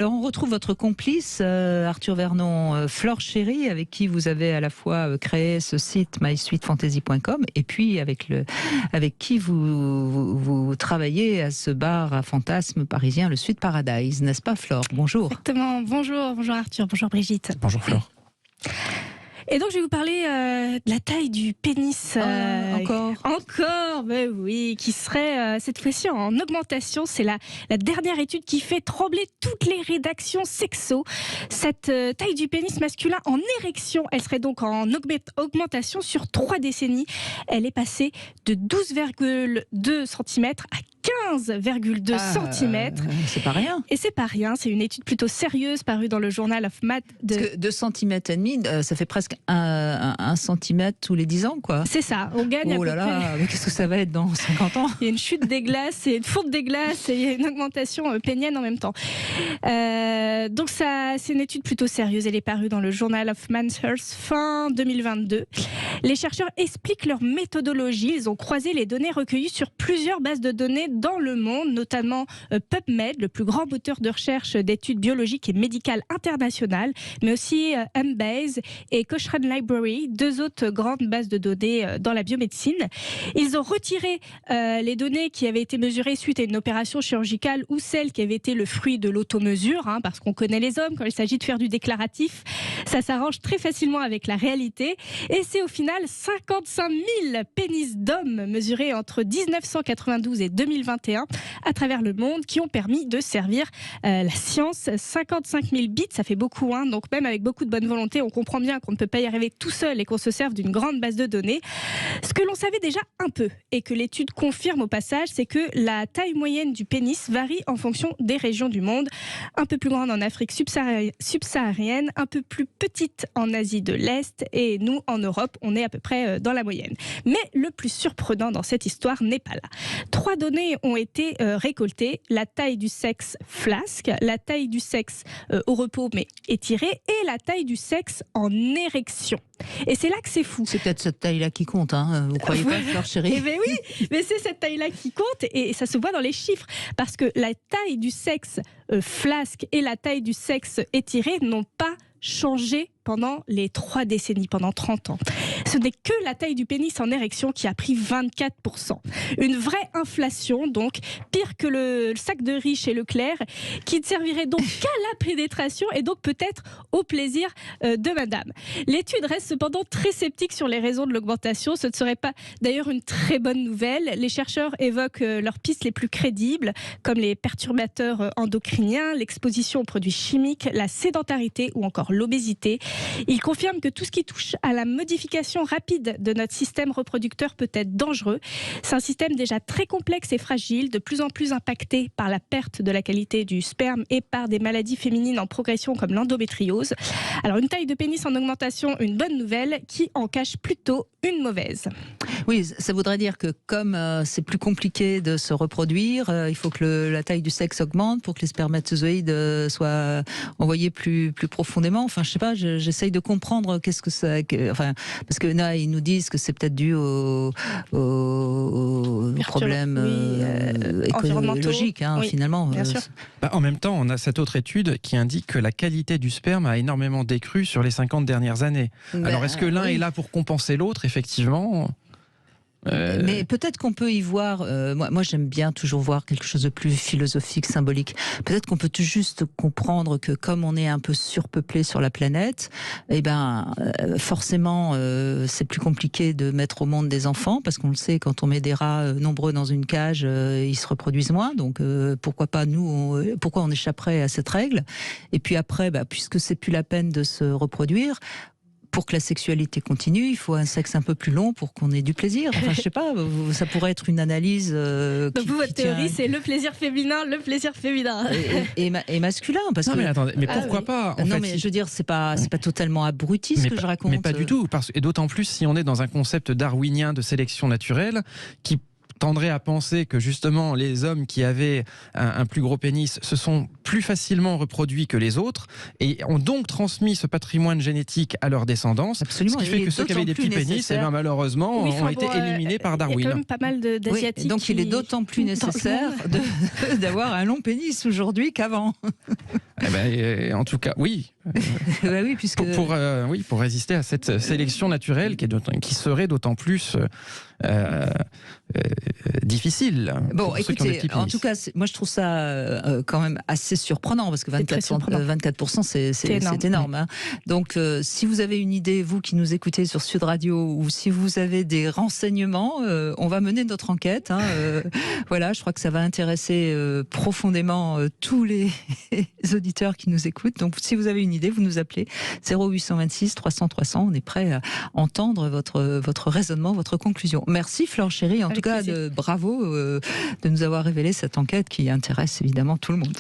Alors on retrouve votre complice Arthur Vernon, Flore Chéry, avec qui vous avez à la fois créé ce site mysweetfantasy.com et puis avec qui vous travaillez à ce bar à fantasmes parisien, le Sweet Paradise, n'est-ce pas Flore? Bonjour. Exactement, bonjour Arthur, bonjour Brigitte. Bonjour Flore. Et donc je vais vous parler de la taille du pénis. Encore, ben oui, qui serait cette fois-ci en augmentation. C'est la dernière étude qui fait trembler toutes les rédactions sexo. Cette taille du pénis masculin en érection, elle serait donc en augmentation sur 3 décennies. Elle est passée de 12,2 cm à 15,2 cm. C'est pas rien. Et c'est pas rien, c'est une étude plutôt sérieuse parue dans le Journal of Math. Parce que 2,5 cm, ça fait presque 1 cm tous les 10 ans, quoi. C'est ça, on gagne Oh là là, mais qu'est-ce que ça va être dans 50 ans? Il y a une chute des glaces, et une fonte des glaces, et il y a une augmentation pénienne en même temps. Donc ça, c'est une étude plutôt sérieuse, elle est parue dans le Journal of Men's Health fin 2022. Les chercheurs expliquent leur méthodologie, ils ont croisé les données recueillies sur plusieurs bases de données dans le monde, notamment PubMed, le plus grand moteur de recherche d'études biologiques et médicales internationales, mais aussi Embase et Cochrane Library, 2 autres grandes bases de données dans la biomédecine. Ils ont retiré les données qui avaient été mesurées suite à une opération chirurgicale ou celles qui avaient été le fruit de l'automesure, parce qu'on connaît les hommes, quand il s'agit de faire du déclaratif, ça s'arrange très facilement avec la réalité. Et c'est au final 55 000 pénis d'hommes mesurés entre 1992 et 2021 à travers le monde qui ont permis de servir la science. 55 000 bits, ça fait beaucoup, donc même avec beaucoup de bonne volonté, on comprend bien qu'on ne peut pas y arriver tout seul et qu'on se serve d'une grande base de données. Ce que l'on savait déjà un peu et que l'étude confirme au passage, c'est que la taille moyenne du pénis varie en fonction des régions du monde. Un peu plus grande en Afrique subsaharienne, un peu plus petite en Asie de l'Est, et nous en Europe, on est à peu près dans la moyenne. Mais le plus surprenant dans cette histoire n'est pas là. 3 données ont été récoltées: la taille du sexe flasque, la taille du sexe au repos mais étiré, et la taille du sexe en érection. Et c'est là que c'est fou. C'est peut-être cette taille-là qui compte, vous croyez pas, Flore Chéry? Eh bien oui, mais c'est cette taille-là qui compte, et ça se voit dans les chiffres, parce que la taille du sexe flasque et la taille du sexe étiré n'ont pas changé pendant les 3 décennies, pendant 30 ans. Ce n'est que la taille du pénis en érection qui a pris 24%. Une vraie inflation, donc, pire que le sac de riz chez Leclerc, qui ne servirait donc qu'à la pénétration et donc peut-être au plaisir de madame. L'étude reste cependant très sceptique sur les raisons de l'augmentation. Ce ne serait pas d'ailleurs une très bonne nouvelle. Les chercheurs évoquent leurs pistes les plus crédibles, comme les perturbateurs endocriniens, l'exposition aux produits chimiques, la sédentarité ou encore l'obésité. Il confirme que tout ce qui touche à la modification rapide de notre système reproducteur peut être dangereux. C'est un système déjà très complexe et fragile, de plus en plus impacté par la perte de la qualité du sperme et par des maladies féminines en progression comme l'endométriose. Alors une taille de pénis en augmentation, une bonne nouvelle qui en cache plutôt une mauvaise. Oui, ça voudrait dire que comme c'est plus compliqué de se reproduire, il faut que la taille du sexe augmente pour que les spermatozoïdes soient envoyés plus profondément. Enfin, je sais pas, j'essaye de comprendre qu'est-ce que ça... parce que là, ils nous disent que c'est peut-être dû aux problèmes écologiques, finalement. Bien sûr. En même temps, on a cette autre étude qui indique que la qualité du sperme a énormément décru sur les 50 dernières années. Alors, est-ce que l'un est là pour compenser l'autre, effectivement ? Mais peut-être qu'on peut y voir, moi j'aime bien toujours voir quelque chose de plus philosophique, symbolique. Peut-être qu'on peut tout juste comprendre que comme on est un peu surpeuplé sur la planète, forcément c'est plus compliqué de mettre au monde des enfants, parce qu'on le sait, quand on met des rats nombreux dans une cage, ils se reproduisent moins. Donc pourquoi pas pourquoi on échapperait à cette règle? Et puis après, puisque c'est plus la peine de se reproduire, pour que la sexualité continue, il faut un sexe un peu plus long pour qu'on ait du plaisir. Enfin, je sais pas, ça pourrait être une analyse. Donc votre théorie, c'est le plaisir féminin, et masculin. Parce non, mais attendez, mais pourquoi pas mais je veux dire, c'est pas totalement abruti ce que je raconte. Mais pas du tout. Et d'autant plus si on est dans un concept darwinien de sélection naturelle qui tendrait à penser que justement les hommes qui avaient un plus gros pénis se sont plus facilement reproduits que les autres et ont donc transmis ce patrimoine génétique à leur descendance. Absolument. Ce qui fait que ceux qui avaient des petits pénis, malheureusement, ont été éliminés par Darwin. Il y a quand même pas mal d'Asiatiques. Oui, donc il est d'autant plus nécessaire d'avoir un long pénis aujourd'hui qu'avant. En tout cas, oui. Bah oui, puisque... pour résister à cette sélection naturelle qui serait d'autant plus difficile. Bon, écoutez, en tout cas, moi je trouve ça quand même assez surprenant parce que 24%, c'est énorme. Hein. Donc, si vous avez une idée, vous qui nous écoutez sur Sud Radio, ou si vous avez des renseignements, on va mener notre enquête. Hein, voilà, je crois que ça va intéresser profondément tous les auditeurs qui nous écoutent. Donc, si vous avez une idée, vous nous appelez 0826 300 300. On est prêt à entendre votre raisonnement, votre conclusion. Merci Flore Chéri, en tout cas, bravo de nous avoir révélé cette enquête qui intéresse évidemment tout le monde.